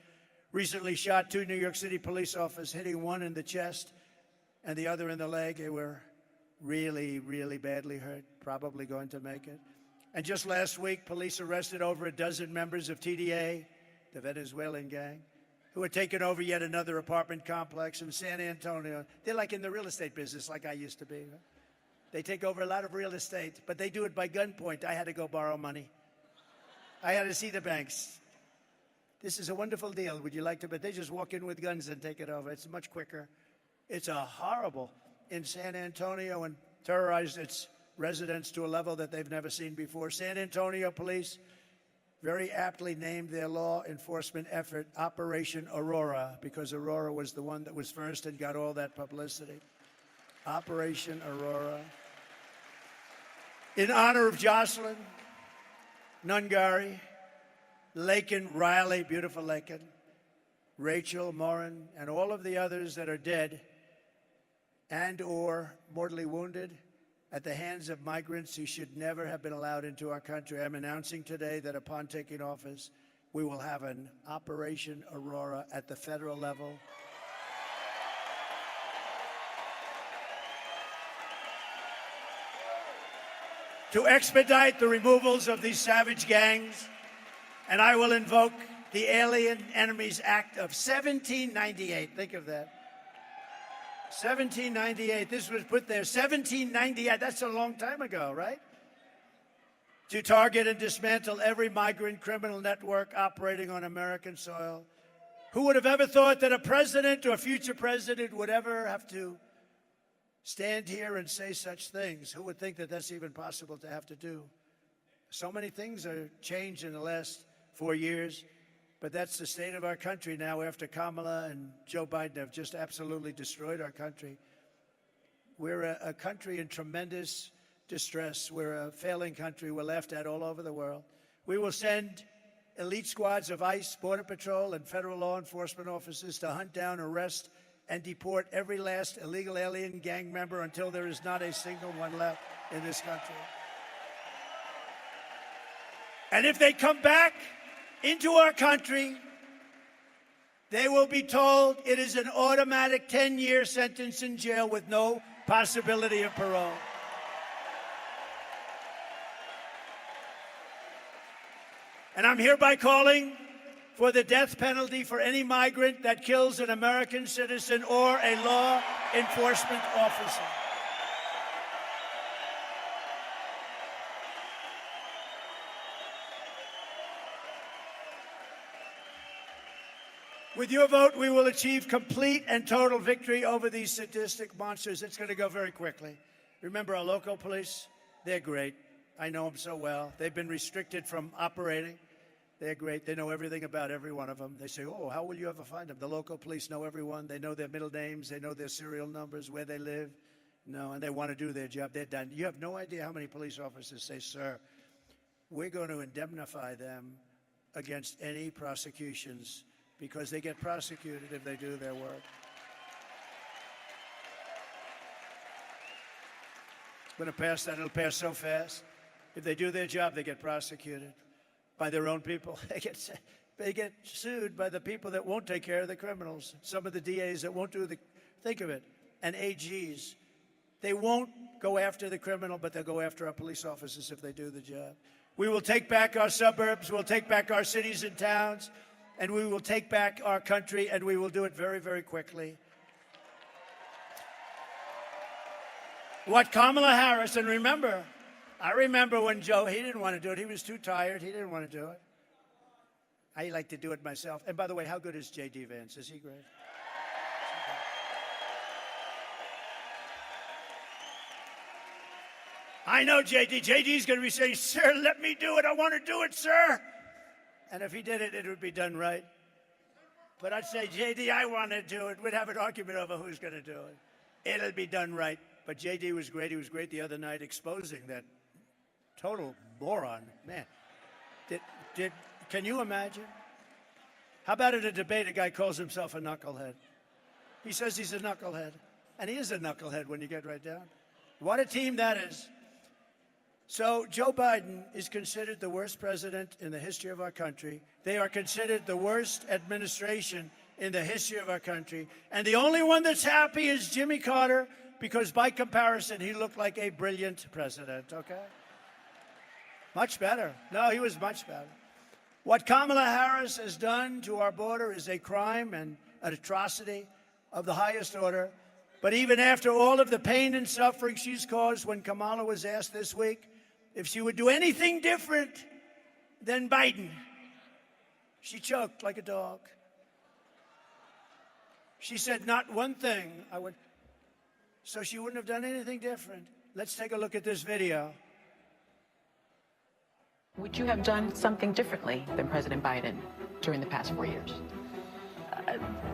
recently shot 2 New York City police officers, hitting one in the chest and the other in the leg. They were really, really badly hurt, probably going to make it. And just last week, police arrested over a dozen members of TDA, the Venezuelan gang, who had taken over yet another apartment complex in San Antonio. They're like in the real estate business, like I used to be. Right? They take over a lot of real estate, but they do it by gunpoint. I had to go borrow money. I had to see the banks. This is a wonderful deal. Would you like to? But they just walk in with guns and take it over. It's much quicker. It's a horrible in San Antonio and terrorized its residents to a level that they've never seen before. San Antonio police very aptly named their law enforcement effort Operation Aurora, because Aurora was the one that was first and got all that publicity. Operation Aurora. In honor of Jocelyn Nungari, Laken Riley, beautiful Laken, Rachel Morin, and all of the others that are dead and or mortally wounded at the hands of migrants who should never have been allowed into our country. I'm announcing today that upon taking office, we will have an Operation Aurora at the federal level. To expedite the removals of these savage gangs, and I will invoke the Alien Enemies Act of 1798. Think of that. 1798, this was put there, 1798, that's a long time ago, right? To target and dismantle every migrant criminal network operating on American soil. Who would have ever thought that a president or a future president would ever have to stand here and say such things? Who would think that that's even possible to have to do? So many things are changed in the last 4 years. But that's the state of our country now after Kamala and Joe Biden have just absolutely destroyed our country. We're a country in tremendous distress. We're a failing country. We're laughed at all over the world. We will send elite squads of ICE, Border Patrol, and federal law enforcement officers to hunt down, arrest, and deport every last illegal alien gang member until there is not a single one left in this country. And if they come back into our country, they will be told it is an automatic 10-year sentence in jail with no possibility of parole. And I'm hereby calling for the death penalty for any migrant that kills an American citizen or a law enforcement officer. With your vote, we will achieve complete and total victory over these sadistic monsters. It's going to go very quickly. Remember our local police? They're great. I know them so well. They've been restricted from operating. They're great. They know everything about every one of them. They say, oh, how will you ever find them? The local police know everyone. They know their middle names. They know their serial numbers, where they live. No, and they want to do their job. They're done. You have no idea how many police officers say, sir, we're going to indemnify them against any prosecutions because they get prosecuted if they do their work. I'm going to pass that. It'll pass so fast. If they do their job, they get prosecuted by their own people. They get sued by the people that won't take care of the criminals. Some of the DAs that won't do the, think of it, and AGs. They won't go after the criminal, but they'll go after our police officers if they do the job. We will take back our suburbs, we'll take back our cities and towns, and we will take back our country, and we will do it very, very quickly. What Kamala Harris, and remember, I remember when Joe, he didn't want to do it. He was too tired. He didn't want to do it. I like to do it myself. And by the way, how good is J.D. Vance? Is he great? I know J.D. J.D.'s going to be saying, sir, let me do it. I want to do it, sir. And if he did it, it would be done right. But I'd say, J.D., I want to do it. We'd have an argument over who's going to do it. It'll be done right. But J.D. was great. He was great the other night exposing that total moron. Man, can you imagine? How about at a debate, a guy calls himself a knucklehead? He says he's a knucklehead. And he is a knucklehead when you get right down. What a team that is. So Joe Biden is considered the worst president in the history of our country. They are considered the worst administration in the history of our country. And the only one that's happy is Jimmy Carter, because by comparison, he looked like a brilliant president, okay? Much better. No, he was much better. What Kamala Harris has done to our border is a crime and an atrocity of the highest order. But even after all of the pain and suffering she's caused, when Kamala was asked this week if she would do anything different than Biden, she choked like a dog. She said, not one thing. So she wouldn't have done anything different. Let's take a look at this video. Would you have done something differently than President Biden during the past 4 years?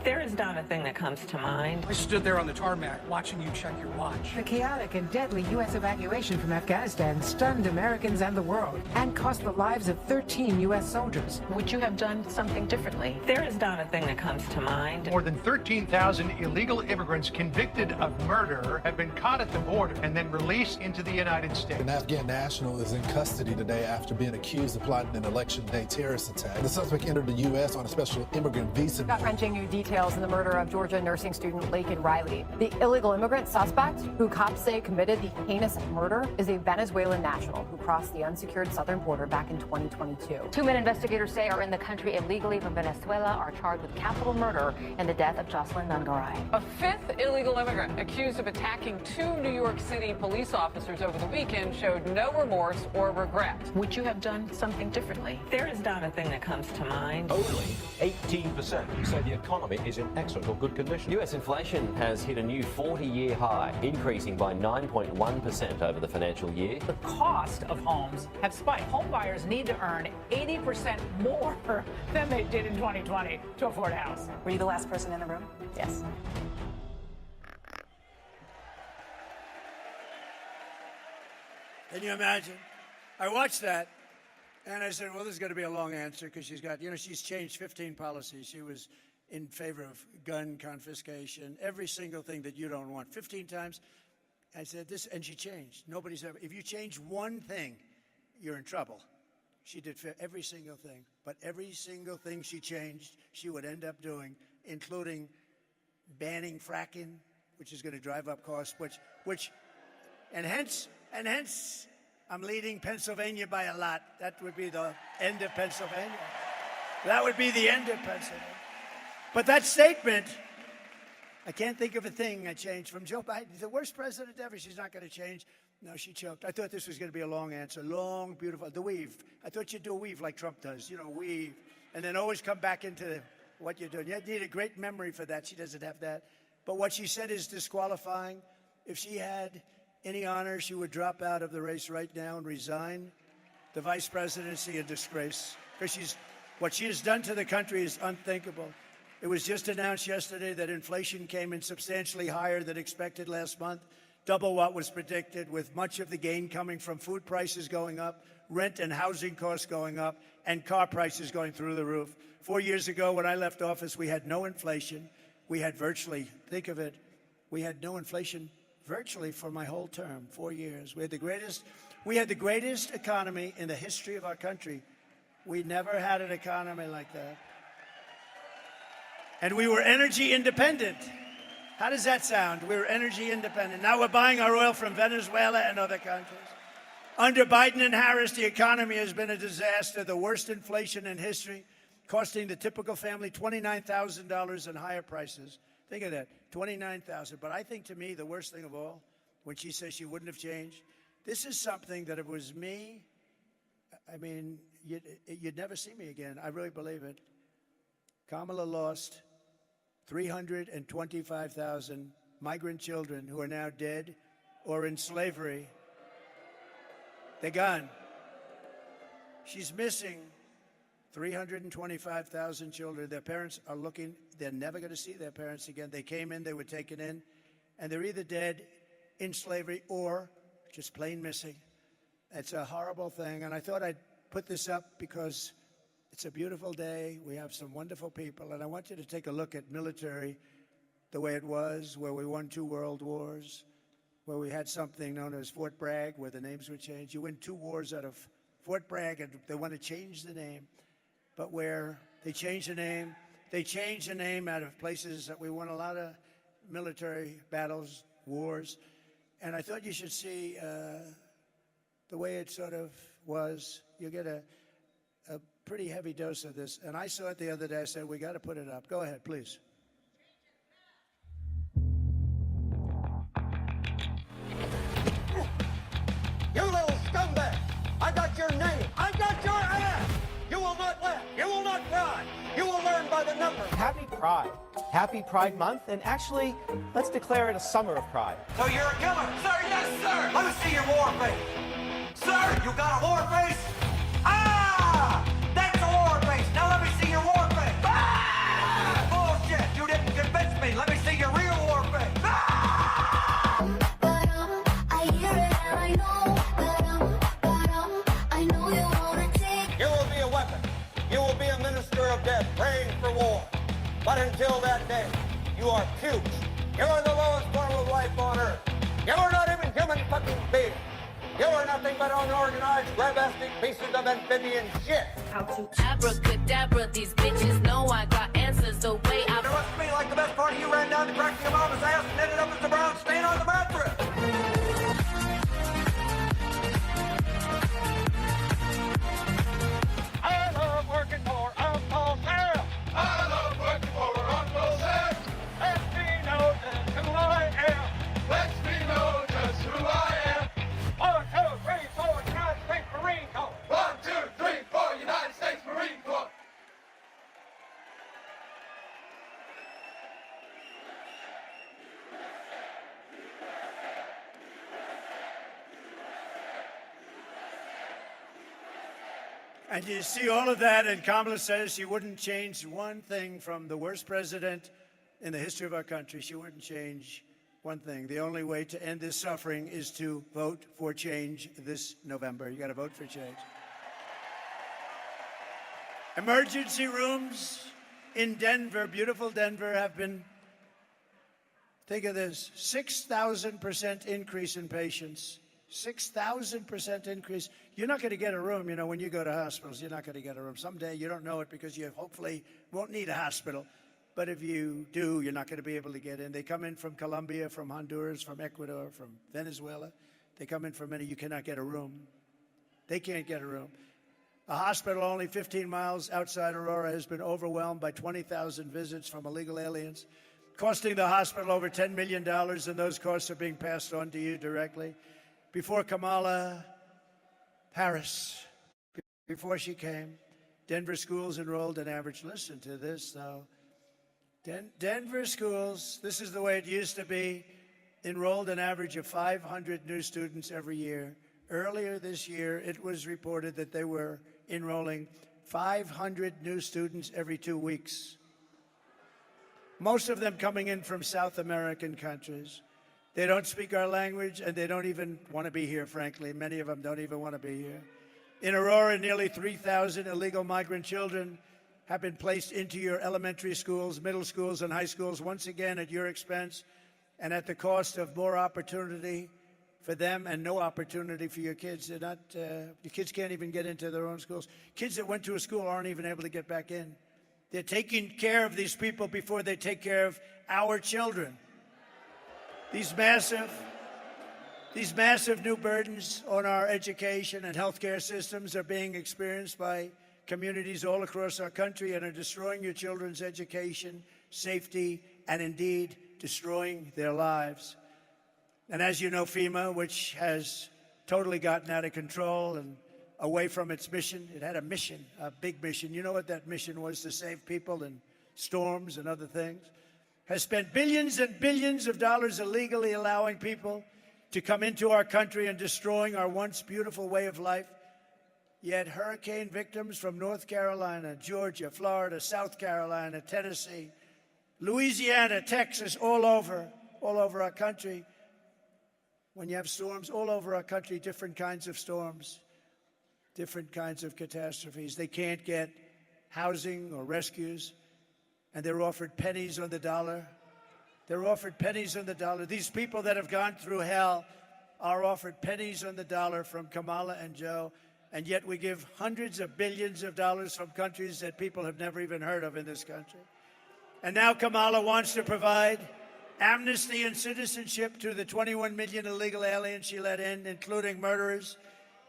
There is not a thing that comes to mind. I stood there on the tarmac watching you check your watch. The chaotic and deadly U.S. evacuation from Afghanistan stunned Americans and the world and cost the lives of 13 U.S. soldiers. Would you have done something differently? There is not a thing that comes to mind. More than 13,000 illegal immigrants convicted of murder have been caught at the border and then released into the United States. An Afghan national is in custody today after being accused of plotting an election day terrorist attack. The suspect entered the U.S. on a special immigrant visa. Gut-wrenching new details in the murder of Georgia nursing student Laken Riley. The illegal immigrant suspect, who cops say committed the heinous murder, is a Venezuelan national who crossed the unsecured southern border back in 2022. Two men investigators say are in the country illegally from Venezuela are charged with capital murder in the death of Jocelyn Nungaray. A fifth illegal immigrant accused of attacking two New York City police officers over the weekend showed no remorse or regret. Would you have done something differently? There is not a thing that comes to mind. Only 18% say the economy is in excellent or good condition. US inflation has hit a new 40-year high, increasing by 9.1% over the financial year. The cost of homes have spiked. Home buyers need to earn 80% more than they did in 2020 to afford a house. Were you the last person in the room? Yes. Can you imagine? I watched that, and I said, well, this is going to be a long answer because she's got, she's changed 15 policies. She was in favor of gun confiscation, every single thing that you don't want, 15 times. I said this, and she changed. Nobody's ever, if you change one thing, you're in trouble. She did every single thing, but every single thing she changed, she would end up doing, including banning fracking, which is going to drive up costs, and hence, I'm leading Pennsylvania by a lot. That would be the end of Pennsylvania. That would be the end of Pennsylvania. But that statement, I can't think of a thing I changed from Joe Biden. The worst president ever. She's not going to change. No, she choked. I thought this was going to be a long answer. Long, beautiful. The weave. I thought you'd do a weave like Trump does. You know, weave. And then always come back into what you're doing. You need a great memory for that. She doesn't have that. But what she said is disqualifying. If she had any honor, she would drop out of the race right now and resign the vice presidency in disgrace. Because what she has done to the country is unthinkable. It was just announced yesterday that inflation came in substantially higher than expected last month, double what was predicted, with much of the gain coming from food prices going up, rent and housing costs going up, and car prices going through the roof. 4 years ago, when I left office, we had no inflation. We had virtually, think of it, we had no inflation virtually for my whole term, 4 years. We had the greatest economy in the history of our country. We never had an economy like that. And we were energy independent. How does that sound? We were energy independent. Now we're buying our oil from Venezuela and other countries. Under Biden and Harris, the economy has been a disaster, the worst inflation in history, costing the typical family $29,000 in higher prices. Think of that, $29,000. But I think, to me, the worst thing of all, when she says she wouldn't have changed, this is something that if it was me, I mean, you'd never see me again. I really believe it. Kamala lost 325,000 migrant children who are now dead or in slavery. They're gone. She's missing 325,000 children. Their parents are looking. They're never going to see their parents again. They came in, they were taken in, and they're either dead, in slavery, or just plain missing. It's a horrible thing, and I thought I'd put this up because it's a beautiful day. We have some wonderful people, and I want you to take a look at military the way it was, where we won 2 world wars, where we had something known as Fort Bragg, where the names were changed. You win 2 wars out of Fort Bragg, and they want to change the name. But where they changed the name out of places that we won a lot of military battles, wars. And I thought you should see the way it sort of was. You get a pretty heavy dose of this. And I saw it the other day. I said, we got to put it up. Go ahead, please. You little scumbag! I got your name! I got your ass! You will not laugh! You will not cry! You will learn by the numbers! Happy Pride. Happy Pride Month, and actually, let's declare it a summer of pride. So you're a killer? Sir, yes, sir! Let me see your war face! Sir, you got a war face? Ah! That's a war face! Now let me see your war face! Ah! Bullshit! You didn't convince me! Let me see your real war face! Ah! I hear it and I know, I know you wanna take. You will be a weapon. You will be a minister of death, praying for war. But until that day, you are puke. You are the lowest form of life on earth. You are not even human fucking beings. You are nothing but unorganized, grabastic pieces of amphibian shit. How to abracadabra, these bitches know I got answers the way I... It must be like the best part of you ran down to cracking your mama's ass and ended up as the brown stain on the mattress. I love working for Uncle Sam. I love working for Uncle Sam. Lets me know just who I am. Lets me know just who I am. 1, 2, 3, 4, United States Marine Corps. 1, 2, 3, 4, United States Marine Corps. And you see all of that, and Kamala says she wouldn't change one thing from the worst president in the history of our country. She wouldn't change one thing. The only way to end this suffering is to vote for change this November. You got to vote for change. Emergency rooms in Denver, beautiful Denver, have been, think of this, 6,000% increase in patients. 6,000% increase. You're not going to get a room, you know, when you go to hospitals. You're not going to get a room. Someday you don't know it because you hopefully won't need a hospital. But if you do, you're not going to be able to get in. They come in from Colombia, from Honduras, from Ecuador, from Venezuela. They come in from many. You cannot get a room. They can't get a room. A hospital only 15 miles outside Aurora has been overwhelmed by 20,000 visits from illegal aliens, costing the hospital over $10 million, and those costs are being passed on to you directly. Before Kamala Harris, before she came, Denver schools enrolled an average, listen to this though, Denver schools, this is the way it used to be, enrolled an average of 500 new students every year. Earlier this year, it was reported that they were enrolling 500 new students every 2 weeks. Most of them coming in from South American countries. They don't speak our language, and they don't even want to be here, frankly. Many of them don't even want to be here. In Aurora, nearly 3,000 illegal migrant children have been placed into your elementary schools, middle schools, and high schools, once again at your expense and at the cost of more opportunity for them and no opportunity for your kids. They're not, your kids can't even get into their own schools. Kids that went to a school aren't even able to get back in. They're taking care of these people before they take care of our children. These massive new burdens on our education and healthcare systems are being experienced by communities all across our country and are destroying your children's education, safety, and indeed destroying their lives. And as you know, FEMA, which has totally gotten out of control and away from its mission, it had a mission, a big mission. You know what that mission was? To save people in storms and other things. Has spent billions and billions of dollars illegally allowing people to come into our country and destroying our once beautiful way of life. Yet hurricane victims from North Carolina, Georgia, Florida, South Carolina, Tennessee, Louisiana, Texas, all over our country. When you have storms all over our country, different kinds of storms, different kinds of catastrophes, they can't get housing or rescues, and they're offered pennies on the dollar. They're offered pennies on the dollar. These people that have gone through hell are offered pennies on the dollar from Kamala and Joe, and yet we give hundreds of billions of dollars from countries that people have never even heard of in this country. And now Kamala wants to provide amnesty and citizenship to the 21 million illegal aliens she let in, including murderers,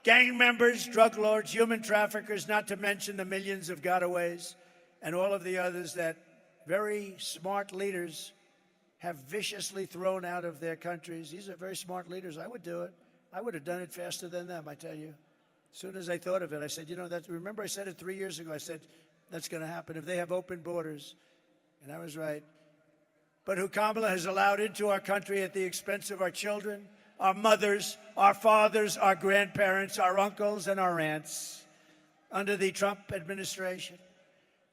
gang members, drug lords, human traffickers, not to mention the millions of gotaways and all of the others that very smart leaders have viciously thrown out of their countries. These are very smart leaders. I would do it. I would have done it faster than them, I tell you. As soon as I thought of it, I said, you know, remember I said it 3 years ago. I said, that's going to happen if they have open borders. And I was right. But who Kamala has allowed into our country at the expense of our children, our mothers, our fathers, our grandparents, our uncles, and our aunts. Under the Trump administration,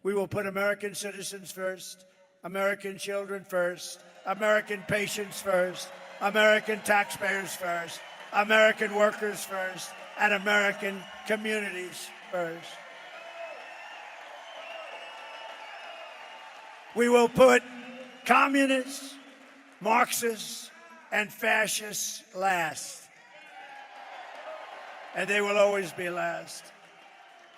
we will put American citizens first, American children first, American patients first, American taxpayers first, American workers first, and American communities first. We will put communists, Marxists, and fascists last. And they will always be last.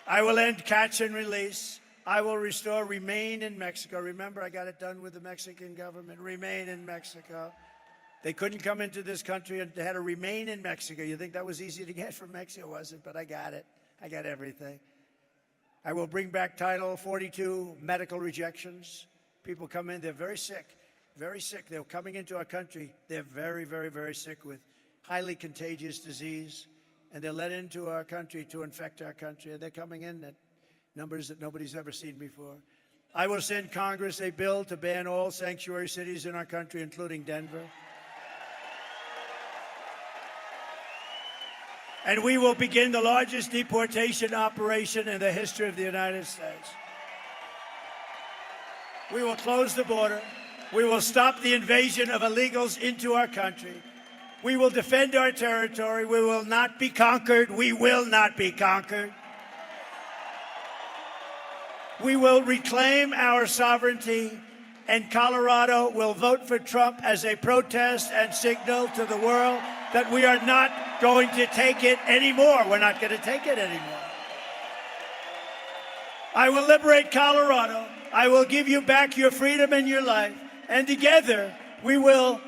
I will end catch and release. I will restore remain in Mexico. Remember, I got it done with the Mexican government. Remain in Mexico. They couldn't come into this country and they had to remain in Mexico. You think that was easy to get from Mexico? It wasn't, but I got it. I got everything. I will bring back Title 42 medical rejections. People come in, they're very sick, very sick. They're coming into our country. They're very, very, very sick with highly contagious disease. And they're let into our country to infect our country. And they're coming in at numbers that nobody's ever seen before. I will send Congress a bill to ban all sanctuary cities in our country, including Denver. And we will begin the largest deportation operation in the history of the United States. We will close the border. We will stop the invasion of illegals into our country. We will defend our territory. We will not be conquered. We will not be conquered. We will reclaim our sovereignty, and Colorado will vote for Trump as a protest and signal to the world that we are not going to take it anymore. We're not going to take it anymore. I will liberate Colorado. I will give you back your freedom and your life. And together, we will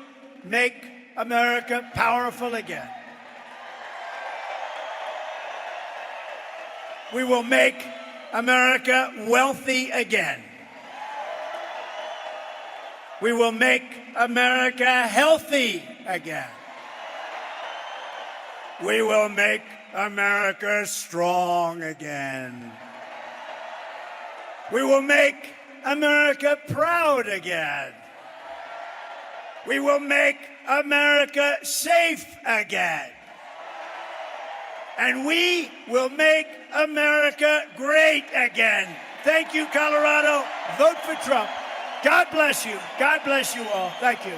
make America powerful again. We will make America wealthy again. We will make America healthy again. We will make America strong again. We will make America proud again. We will make America safe again. And we will make America great again. Thank you, Colorado. Vote for Trump. God bless you. God bless you all. Thank you.